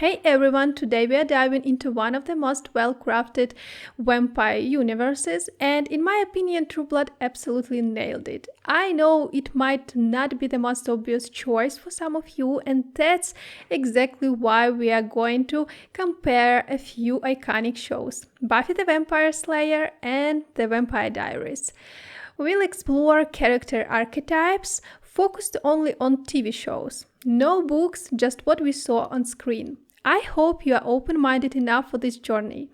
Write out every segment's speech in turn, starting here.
Hey everyone, today we are diving into one of the most well-crafted vampire universes, and in my opinion, True Blood absolutely nailed it. I know it might not be the most obvious choice for some of you, and that's exactly why we are going to compare a few iconic shows, Buffy the Vampire Slayer and The Vampire Diaries. We'll explore character archetypes focused only on TV shows. No books, just what we saw on screen. I hope you are open-minded enough for this journey.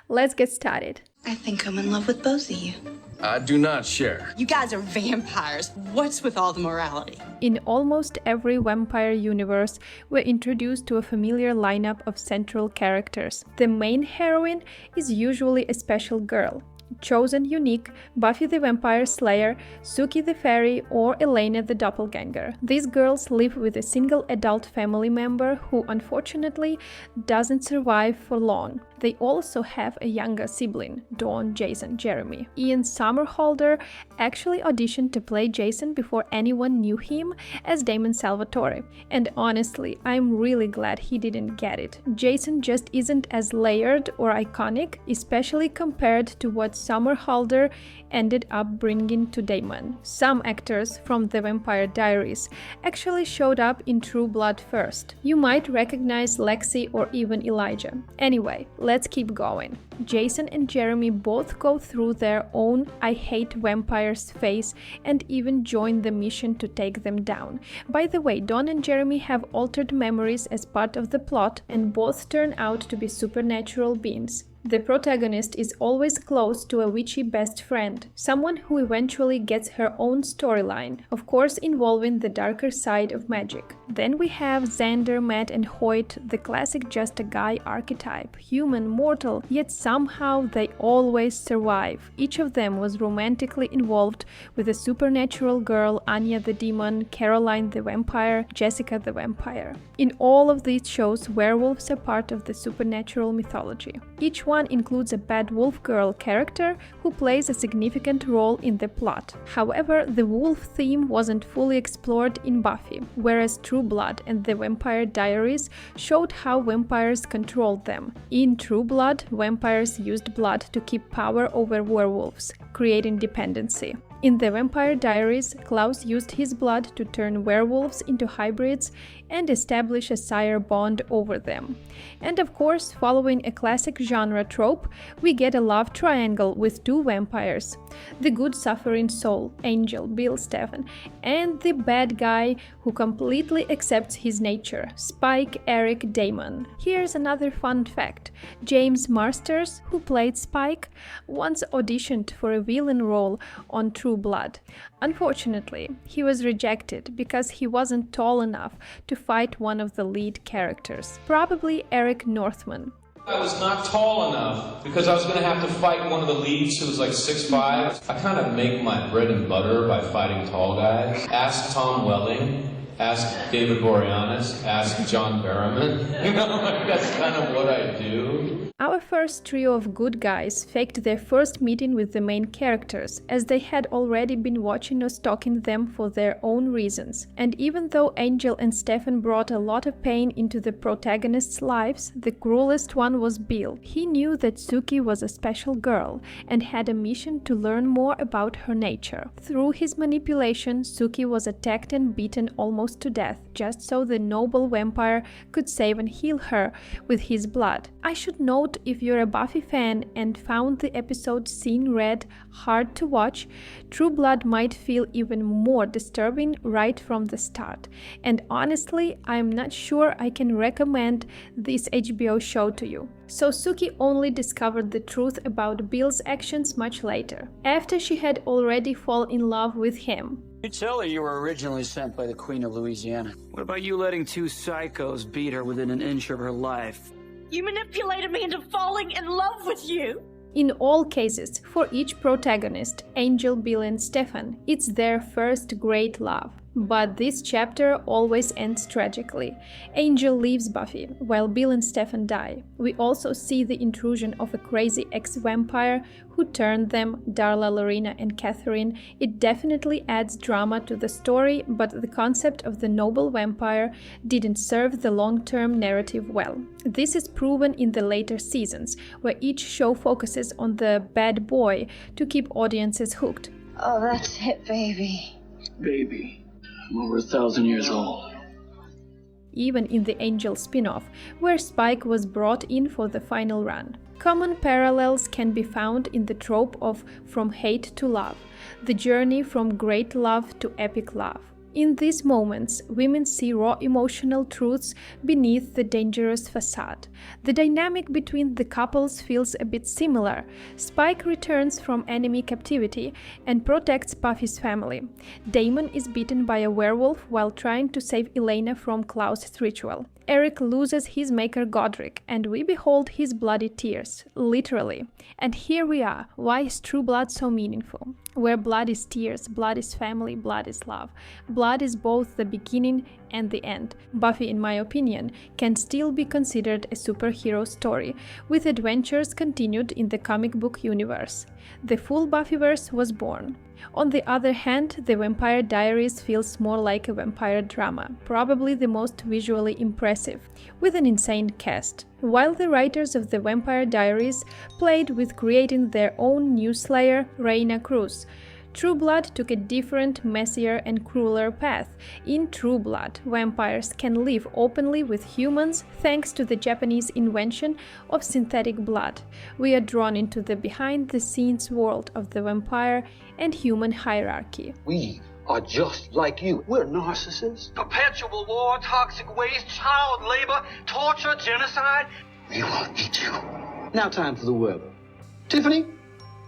Let's get started. I think I'm in love with both of you. I do not share. You guys are vampires. What's with all the morality? In almost every vampire universe, we're introduced to a familiar lineup of central characters. The main heroine is usually a special girl. Chosen unique, Buffy the Vampire Slayer, Sookie the Fairy, or Elena the Doppelganger. These girls live with a single adult family member who unfortunately doesn't survive for long. They also have a younger sibling, Dawn, Jason, Jeremy. Ian Somerhalder actually auditioned to play Jason before anyone knew him as Damon Salvatore. And honestly, I'm really glad he didn't get it. Jason just isn't as layered or iconic, especially compared to what Somerhalder ended up bringing to Damon. Some actors from The Vampire Diaries actually showed up in True Blood first. You might recognize Lexi or even Elijah. Anyway, let's keep going. Jason and Jeremy both go through their own I hate vampires phase and even join the mission to take them down. By the way, Dawn and Jeremy have altered memories as part of the plot and both turn out to be supernatural beings. The protagonist is always close to a witchy best friend, someone who eventually gets her own storyline, of course involving the darker side of magic. Then we have Xander, Matt, and Hoyt, the classic just a guy archetype, human, mortal, yet somehow they always survive. Each of them was romantically involved with a supernatural girl, Anya the demon, Caroline the vampire, Jessica the vampire. In all of these shows, werewolves are part of the supernatural mythology. Each one includes a bad wolf girl character who plays a significant role in the plot. However, the wolf theme wasn't fully explored in Buffy, whereas True Blood and The Vampire Diaries showed how vampires controlled them. In True Blood, vampires used blood to keep power over werewolves, creating dependency. In The Vampire Diaries, Klaus used his blood to turn werewolves into hybrids and establish a sire bond over them. And of course, following a classic genre trope, we get a love triangle with two vampires: the good suffering soul, Angel, Bill Stephen, and the bad guy who completely accepts his nature, Spike Eric Damon. Here's another fun fact. James Marsters, who played Spike, once auditioned for a villain role on True Blood. Unfortunately, he was rejected because he wasn't tall enough to fight one of the lead characters, probably Eric Northman. I was not tall enough because I was going to have to fight one of the leads who was like 6'5". I kind of make my bread and butter by fighting tall guys. Ask Tom Welling. Ask David Boreanaz, ask John Barrowman. That's kind of what I do. Our first trio of good guys faked their first meeting with the main characters, as they had already been watching or stalking them for their own reasons. And even though Angel and Stefan brought a lot of pain into the protagonists' lives, the cruelest one was Bill. He knew that Sookie was a special girl and had a mission to learn more about her nature. Through his manipulation, Sookie was attacked and beaten almost to death, just so the noble vampire could save and heal her with his blood. I should note, if you're a Buffy fan and found the episode Scene Red hard to watch, True Blood might feel even more disturbing right from the start. And honestly, I'm not sure I can recommend this HBO show to you. So Sookie only discovered the truth about Bill's actions much later, after she had already fallen in love with him. You tell her you were originally sent by the Queen of Louisiana. What about you letting two psychos beat her within an inch of her life? You manipulated me into falling in love with you. In all cases, for each protagonist, Angel, Bill, and Stefan, it's their first great love. But this chapter always ends tragically. Angel leaves Buffy, while Bill and Stefan die. We also see the intrusion of a crazy ex-vampire who turned them, Darla, Lorena, and Catherine. It definitely adds drama to the story, but the concept of the noble vampire didn't serve the long-term narrative well. This is proven in the later seasons, where each show focuses on the bad boy to keep audiences hooked. Oh, that's it, baby. Baby. I'm over 1,000 years old. Even in the Angel spin-off, where Spike was brought in for the final run. Common parallels can be found in the trope of from hate to love, the journey from great love to epic love. In these moments, women see raw emotional truths beneath the dangerous facade. The dynamic between the couples feels a bit similar. Spike returns from enemy captivity and protects Buffy's family. Damon is bitten by a werewolf while trying to save Elena from Klaus's ritual. Eric loses his maker Godric, and we behold his bloody tears, literally. And here we are. Why is True Blood so meaningful? Where blood is tears, blood is family, blood is love. Blood is both the beginning and the end. Buffy, in my opinion, can still be considered a superhero story, with adventures continued in the comic book universe. The full Buffyverse was born. On the other hand, The Vampire Diaries feels more like a vampire drama, probably the most visually impressive, with an insane cast. While the writers of The Vampire Diaries played with creating their own new Slayer, Reina Cruz, True Blood took a different, messier and crueler path. In True Blood, vampires can live openly with humans thanks to the Japanese invention of synthetic blood. We are drawn into the behind-the-scenes world of the vampire and human hierarchy. We are just like you. We're narcissists. Perpetual war, toxic waste, child labor, torture, genocide. We will eat you. Now time for the weather. Tiffany?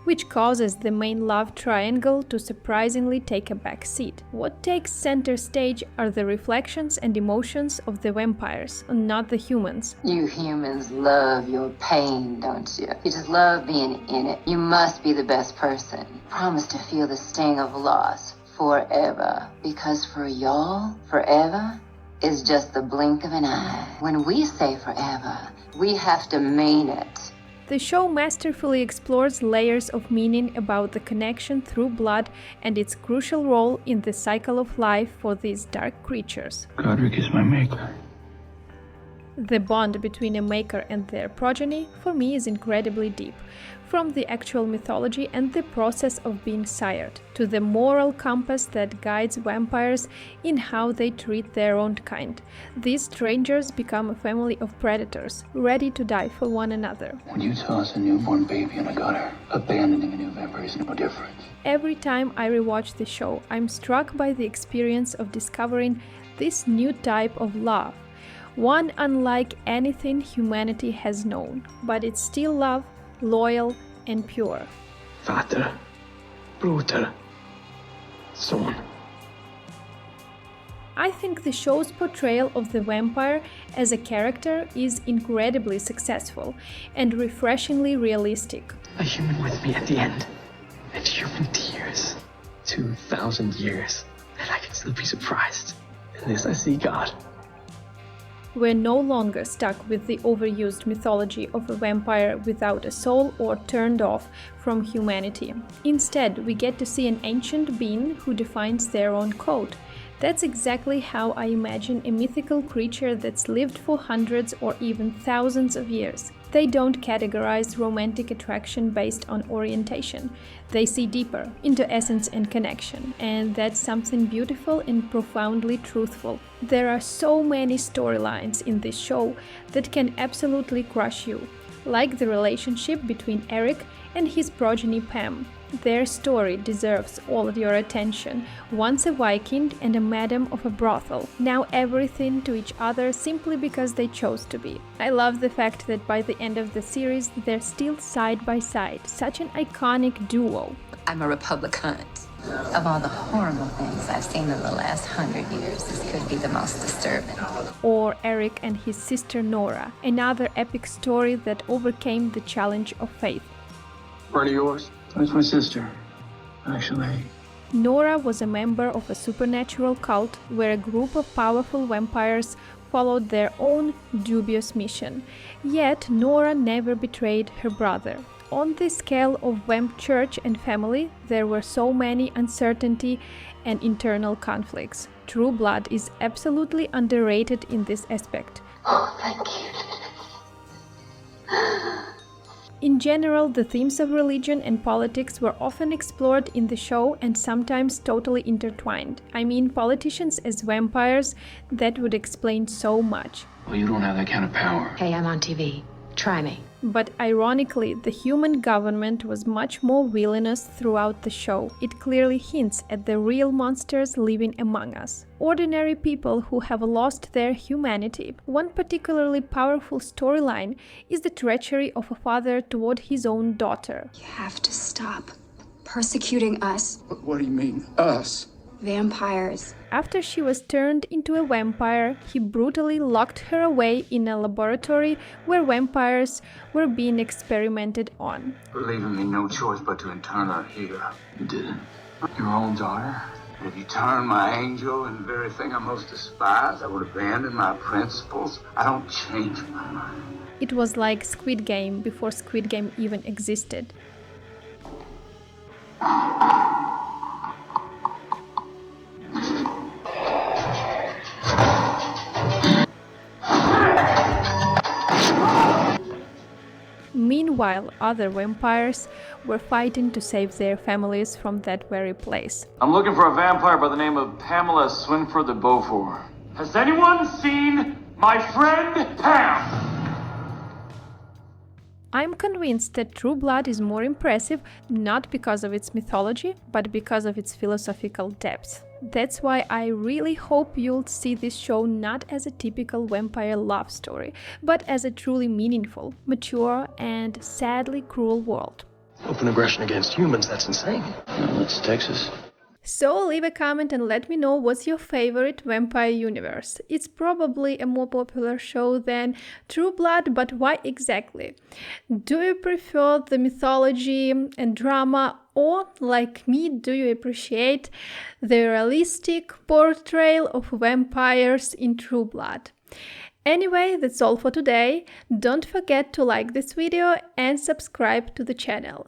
Which causes the main love triangle to surprisingly take a back seat. What takes center stage are the reflections and emotions of the vampires, not the humans. You humans love your pain, don't you? You just love being in it. You must be the best person. Promise to feel the sting of loss forever. Because for y'all, forever is just the blink of an eye. When we say forever, we have to mean it. The show masterfully explores layers of meaning about the connection through blood and its crucial role in the cycle of life for these dark creatures. Godric is my maker. The bond between a maker and their progeny, for me, is incredibly deep. From the actual mythology and the process of being sired, to the moral compass that guides vampires in how they treat their own kind. These strangers become a family of predators, ready to die for one another. When you toss a newborn baby in a gutter, abandoning a new vampire is no different. Every time I rewatch the show, I'm struck by the experience of discovering this new type of love. One unlike anything humanity has known, but it's still love, loyal and pure. Vater, bruder, son. I think the show's portrayal of the vampire as a character is incredibly successful and refreshingly realistic. A human with me at the end, and human tears. 2,000 years, and I can still be surprised. In this I see God. We're no longer stuck with the overused mythology of a vampire without a soul or turned off from humanity. Instead, we get to see an ancient being who defines their own code. That's exactly how I imagine a mythical creature that's lived for hundreds or even thousands of years. They don't categorize romantic attraction based on orientation. They see deeper, into essence and connection, and that's something beautiful and profoundly truthful. There are so many storylines in this show that can absolutely crush you, like the relationship between Eric and his progeny Pam. Their story deserves all your attention. Once a Viking and a madam of a brothel, now everything to each other simply because they chose to be. I love the fact that by the end of the series, they're still side by side, such an iconic duo. I'm a Republican. Of all the horrible things I've seen in the last 100 years, this could be the most disturbing. Or Eric and his sister Nora, another epic story that overcame the challenge of faith. Friend of yours? That's my sister. Actually, Nora was a member of a supernatural cult where a group of powerful vampires followed their own dubious mission. Yet Nora never betrayed her brother. On the scale of Vamp Church and family, there were so many uncertainty and internal conflicts. True Blood is absolutely underrated in this aspect. Oh, thank you. In general, the themes of religion and politics were often explored in the show and sometimes totally intertwined. I mean, politicians as vampires, that would explain so much. Well, you don't have that kind of power. Hey, I'm on TV. Try me. But ironically, the human government was much more villainous throughout the show. It clearly hints at the real monsters living among us. Ordinary people who have lost their humanity. One particularly powerful storyline is the treachery of a father toward his own daughter. You have to stop persecuting us. What do you mean, us? Vampires. After she was turned into a vampire, he brutally locked her away in a laboratory where vampires were being experimented on. Leaving me no choice but to intern her here. You didn't. Your own daughter? And if you turn my angel and the very thing I most despise, I would abandon my principles. I don't change my mind. It was like Squid Game before Squid Game even existed. Meanwhile, other vampires were fighting to save their families from that very place. I'm looking for a vampire by the name of Pamela Swinford de Beaufort. Has anyone seen my friend Pam? I'm convinced that True Blood is more impressive not because of its mythology, but because of its philosophical depth. That's why I really hope you'll see this show not as a typical vampire love story, but as a truly meaningful, mature, and sadly cruel world. Open aggression against humans, that's insane. It's Texas. So leave a comment and let me know what's your favorite vampire universe. It's probably a more popular show than True Blood, but why exactly? Do you prefer the mythology and drama, or like me, do you appreciate the realistic portrayal of vampires in True Blood? Anyway, that's all for today. Don't forget to like this video and subscribe to the channel.